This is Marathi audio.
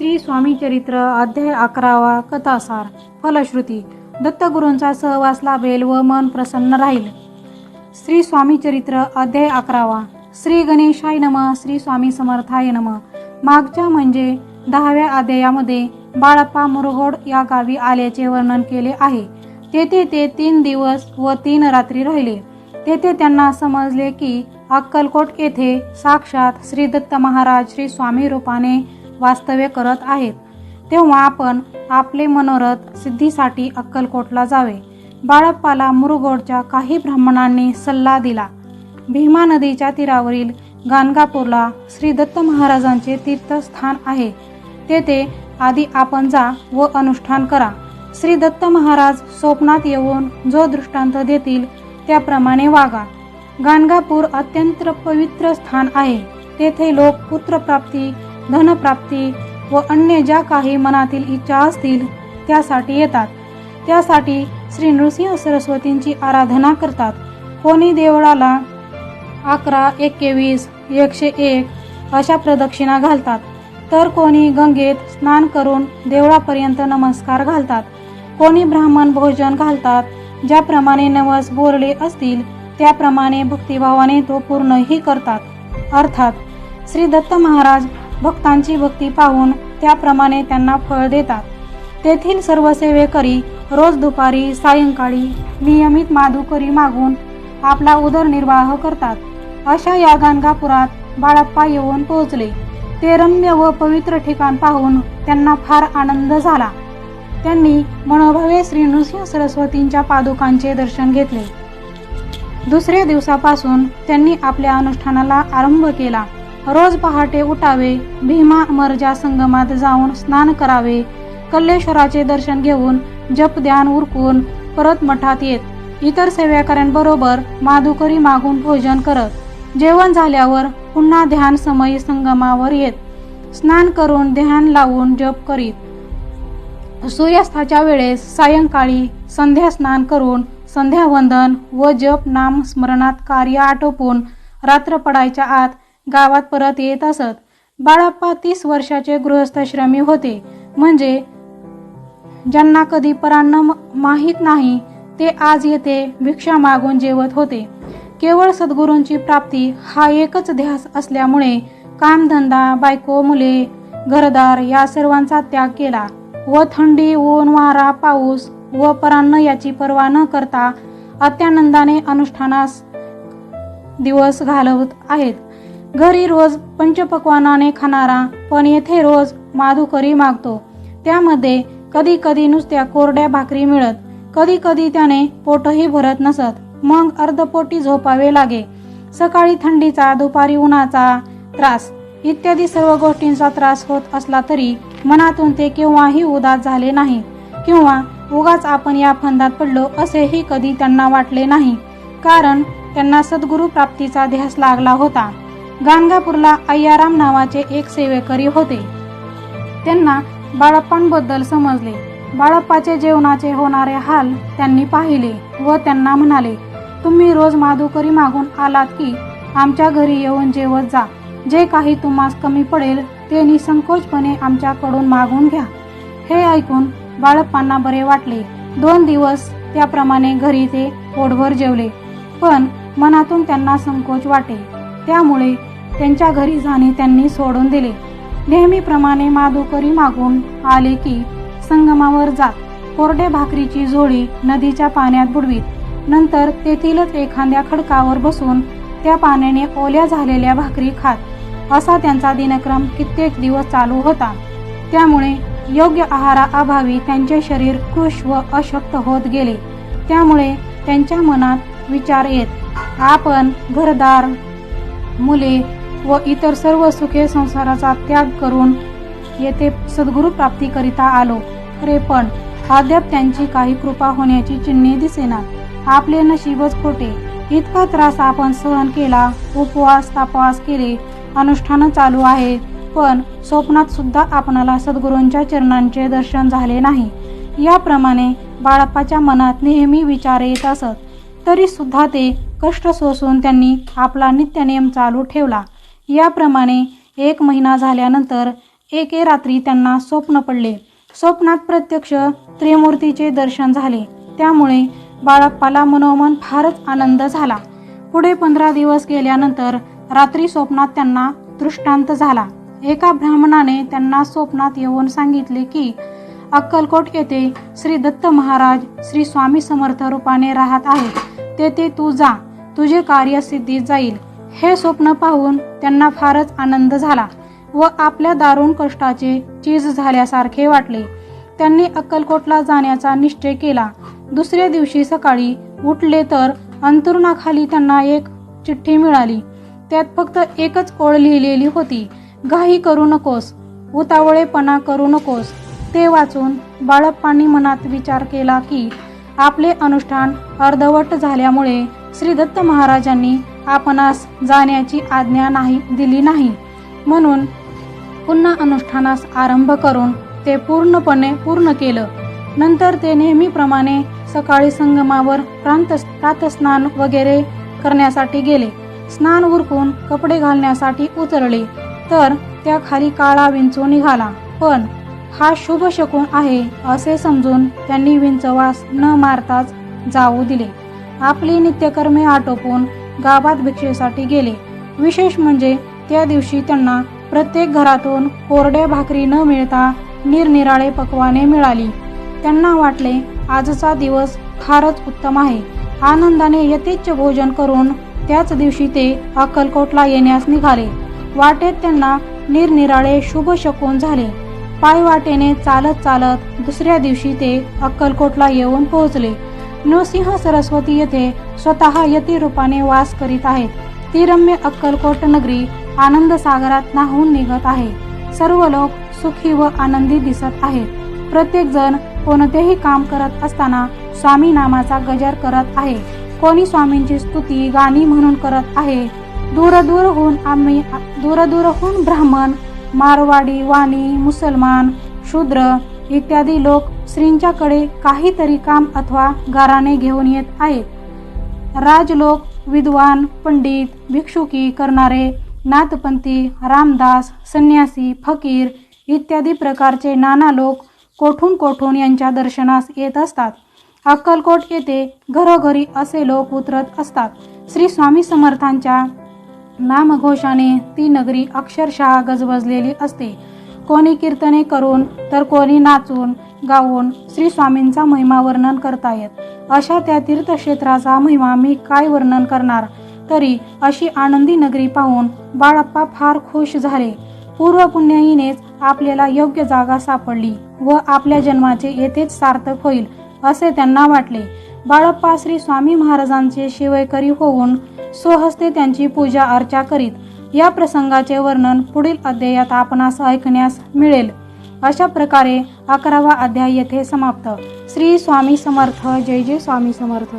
श्री स्वामी चरित्र अध्याय 11 कथासार फलश्रुती दत्तगुरूंचा सहवास लाभेल व मन प्रसन्न राहील। श्री स्वामी चरित्र अध्याय 11 श्री गणेशाय नमः। श्री स्वामी समर्थाय नमः। मागच्या म्हणजे 10व्या अध्यायामध्ये बाळप्पा मुरगोड या गावी आल्याचे वर्णन केले आहे। तेथे ते 3 दिवस व 3 रात्री राहिले। तेथे त्यांना समजले की अक्कलकोट येथे साक्षात श्री दत्त महाराज श्री स्वामी रूपाने वास्तव्य करत आहेत। तेव्हा आपण आपले मनोरथ सिद्धीसाठी अक्कलकोटला जावे। बाळप्पाला मुरगोडच्या काही ब्राह्मणांनी सल्ला दिला। भीमा नदीच्या तीरावरील गाणगापूरला श्री दत्त महाराजांचे तीर्थस्थान आहे। तेथे आधी आपण जा व अनुष्ठान करा। श्री दत्त महाराज स्वप्नात येऊन जो दृष्टांत देतील त्याप्रमाणे वागा। गाणगापूर अत्यंत पवित्र स्थान आहे। तेथे लोक पुत्रप्राप्ती, धनप्राप्ती व अन्य ज्या काही मनातील इच्छा असतील त्यासाठी येतात। त्यासाठी श्री नृसिंह सरस्वतींची आराधना करतात। कोणी देवळाला 11, 21, 101 अशा प्रदक्षिणा घालतात, तर कोणी गंगेत स्नान करून देवळापर्यंत नमस्कार घालतात। कोणी ब्राह्मण भोजन घालतात। ज्याप्रमाणे नवस बोलले असतील त्याप्रमाणे भक्तिभावाने तो पूर्णही करतात। अर्थात श्री दत्त महाराज भक्तांची भक्ती पाहून त्याप्रमाणे त्यांना फळ देतात। तेथील सर्व सेवेकरी रोज दुपारी सायंकाळी नियमित माधुकरी मागून आपला उदरनिर्वाह करतात। अशा या गाणगापुरात बाळप्पा येऊन पोहोचले। ते रम्य व पवित्र ठिकाण पाहून त्यांना फार आनंद झाला। त्यांनी मनोभावे श्री नृसिंह सरस्वतींच्या पादुकांचे दर्शन घेतले। दुसऱ्या दिवसापासून त्यांनी आपल्या अनुष्ठानाला आरंभ केला। रोज पहाटे उठावे, भीमा अमरजा संगमात जाऊन स्नान करावे, कल्लेश्वराचे दर्शन घेऊन जप ध्यान उरकून परत मठात येत इतर सेवेकऱ्यांबरोबर माधुकरी मागून भोजन करत जेवण झाल्यावर पुन्हा ध्यान समयी संगमावर येत स्नान करून ध्यान लावून जप करीत सूर्यास्ताच्या वेळेस सायंकाळी संध्या स्नान करून संध्यावंदन व जप नाम स्मरणात कार्य आटोपून रात्र पडायच्या आत गावात परत येत असत। बाळप्पा 30 वर्षाचे गृहस्थाश्रमी होते, म्हणजे ज्यांना कधी परान्न माहीत नाही ते आज येथे भिक्षा मागून जेवत होते। केवळ सद्गुरूंची प्राप्ती हा एकच ध्यास असल्यामुळे कामधंदा, बायको, मुले, घरदार या सर्वांचा त्याग केला व थंडी, ऊन, वारा, पाऊस व परान्न याची पर्वा न करता अत्यानंदाने अनुष्ठानास दिवस घालवत आहेत। घरी रोज पंचपक्वानाने खाणारा पण येथे रोज माधुकरी मागतो। त्यामध्ये कधी कधी नुसत्या कोरड्या भाकरी मिळत, कधी कधी त्याने पोटही भरत नसत। मग अर्धपोटी झोपावे लागे। सकाळी थंडीचा, दुपारी उन्हाचा त्रास इत्यादी सर्व गोष्टींचा त्रास होत असला तरी मनातून ते केव्हाही उदास झाले नाही किंवा उगाच आपण या फंदात पडलो असेही कधी त्यांना वाटले नाही, कारण त्यांना सद्गुरु प्राप्तीचा ध्यास लागला होता। गाणगापूरला अय्याराम नावाचे एक सेवेकरी होते। त्यांना बाळप्पांबद्दल समजले। बाळप्पाचे जेवणाचे होणारे हाल त्यांनी पाहिले व त्यांना म्हणाले, तुम्ही रोज माधुकरी मागून आलात की आमच्या घरी येऊन जेवत जा। जे काही तुम्हास कमी पडेल ते निसंकोचपणे आमच्याकडून मागून घ्या। हे ऐकून बाळप्पांना बरे वाटले। 2 दिवस त्याप्रमाणे घरी ते पोटभर जेवले, पण मनातून त्यांना संकोच वाटे। त्यामुळे त्यांच्या घरी जाणे त्यांनी सोडून दिले। नेहमीप्रमाणे माधुकरी मागून आले की संगमावर जात कोरड्या भाकरीची झोळी नदीच्या पाण्यात बुडवीत, नंतर तेथीलच एखाद्या खडकावर बसून त्या पाण्याने ओल्या झालेल्या भाकरी खात असा त्यांचा दिनक्रम कित्येक दिवस चालू होता। त्यामुळे योग्य आहाराअभावी त्यांचे शरीर कृश व अशक्त होत गेले। त्यामुळे त्यांच्या मनात विचार येत, आपण घरदार, मुले व इतर सर्व सुखे संसाराचा त्याग करून येथे सद्गुरु प्राप्ती करिता आलो खरे, पण अद्याप त्यांची काही कृपा होण्याची चिन्हे दिसेनात। आपले नशीबच खोटे। इतका त्रास आपण सहन केला, उपवास तापवास केले, अनुष्ठान चालू आहे, पण स्वप्नात सुद्धा आपणाला सद्गुरूंच्या चरणांचे दर्शन झाले नाही। याप्रमाणे बाळप्पाच्या मनात नेहमी विचार येत असत, तरी सुद्धा ते कष्ट सोसून त्यांनी आपला नित्यनेम चालू ठेवला। याप्रमाणे 1 महिना झाल्यानंतर एके रात्री त्यांना स्वप्न पडले. स्वप्नात प्रत्यक्ष त्रिमूर्तीचे दर्शन झाले. त्यामुळे बाळप्पाला मनोमन फारच आनंद झाला. पुढे 15 दिवस गेल्यानंतर रात्री स्वप्नात त्यांना दृष्टांत झाला. एका ब्राह्मणाने त्यांना स्वप्नात येऊन सांगितले की अक्कलकोट येथे श्री दत्त महाराज श्री स्वामी समर्थ रूपाने राहत आहेत. तेथे तू जा, तुझे कार्य सिद्धीत जाईल. हे स्वप्न पाहून त्यांना फारच आनंद झाला व आपल्या दारुण कष्टाचे चीज झाल्यासारखे वाटले. त्यांनी अक्कलकोटला जाण्याचा निश्चय केला. दुसऱ्या दिवशी सकाळी उठले तर अंथरुणाखाली त्यांना एक चिठ्ठी मिळाली. त्यात फक्त एकच ओळ लिहिलेली होती, घाई करू नकोस, उतावळेपणा करू नकोस. ते वाचून बाळप्पांनी मनात विचार केला की आपले अनुष्ठान अर्धवट झाल्यामुळे श्री दत्त महाराजांनी आपणास जाण्याची आज्ञा दिली नाही. म्हणून पुन्हा अनुष्ठानास आरंभ करून ते पूर्णपणे पूर्ण केलं. नंतर ते नेहमीप्रमाणे सकाळी संगमावर प्रातस्नान वगैरे करण्यासाठी गेले. स्नान उरकून कपडे घालण्यासाठी उतरले तर त्या खाली काळा विंचू निघाला. पण हा शुभ शकुन आहे असे समजून त्यांनी विंचवास न मारताच जाऊ दिले. आपली नित्यकर्मे आटोपून गावात भिक्षेसाठी गेले. विशेष म्हणजे त्या दिवशी त्यांना प्रत्येक घरातून कोरड्या भाकरी न मिळता निरनिराळे पक्वाने मिळाली. त्यांना वाटले आजचा दिवस फारच उत्तम आहे. आनंदाने यथेच्छ भोजन करून त्याच दिवशी ते अक्कलकोटला येण्यास निघाले. वाटेत त्यांना निरनिराळे शुभ शकुन झाले. पायवाटेने चालत चालत दुसऱ्या दिवशी ते अक्कलकोटला येऊन पोहोचले. नृसिंह सरस्वती येथे स्वतः यती रूपाने वास करीत आहेत. ती रम्य अक्कलकोट नगरी आनंद सागरात न्हाऊन निघत आहे. सर्व लोक सुखी व आनंदी दिसत आहेत. प्रत्येक जण कोणतेही काम करत असताना स्वामी नामाचा गजर करत आहे. कोणी स्वामींची स्तुती गाणी म्हणून करत आहे. दूरदूरहून ब्राह्मण, मारवाडी, वाणी, मुसलमान, शूद्र इत्यादी लोक श्रींच्याकडे काहीतरी काम अथवा गाराणे घेऊन येत आहेत. राजलोक, विद्वान, पंडित, भिक्षुकी करणारे, नाथपंथी, रामदास, संन्यासी, फकीर इत्यादी प्रकारचे नाना लोक कोठून यांच्या दर्शनास येत असतात. अक्कलकोट येथे घरोघरी असे लोक उतरत असतात. श्री स्वामी समर्थांच्या नामघोषाने ती नगरी अक्षरशः गजबजलेली असते. कोणी कीर्तने करून तर कोणी नाचून गाऊन श्री स्वामींचा महिमा वर्णन करतायत. अशा त्या तीर्थक्षेत्राचा महिमा मी काय वर्णन करणार. तरी अशी आनंदी नगरी पाहून बाळप्पा फार खुश झाले. पूर्वपुण्याईनेच आपल्याला योग्य जागा सापडली व आपल्या जन्माचे येथेच सार्थक होईल असे त्यांना वाटले. बाळप्पा श्री स्वामी महाराजांचे शिवैकरी होऊन स्वहस्ते त्यांची पूजा अर्चा करीत. या प्रसंगाचे वर्णन पुढील अध्यायात आपणास ऐकण्यास मिळेल. अशा प्रकारे 11वा अध्याय येथे समाप्त. श्री स्वामी समर्थ. जय जय स्वामी समर्थ.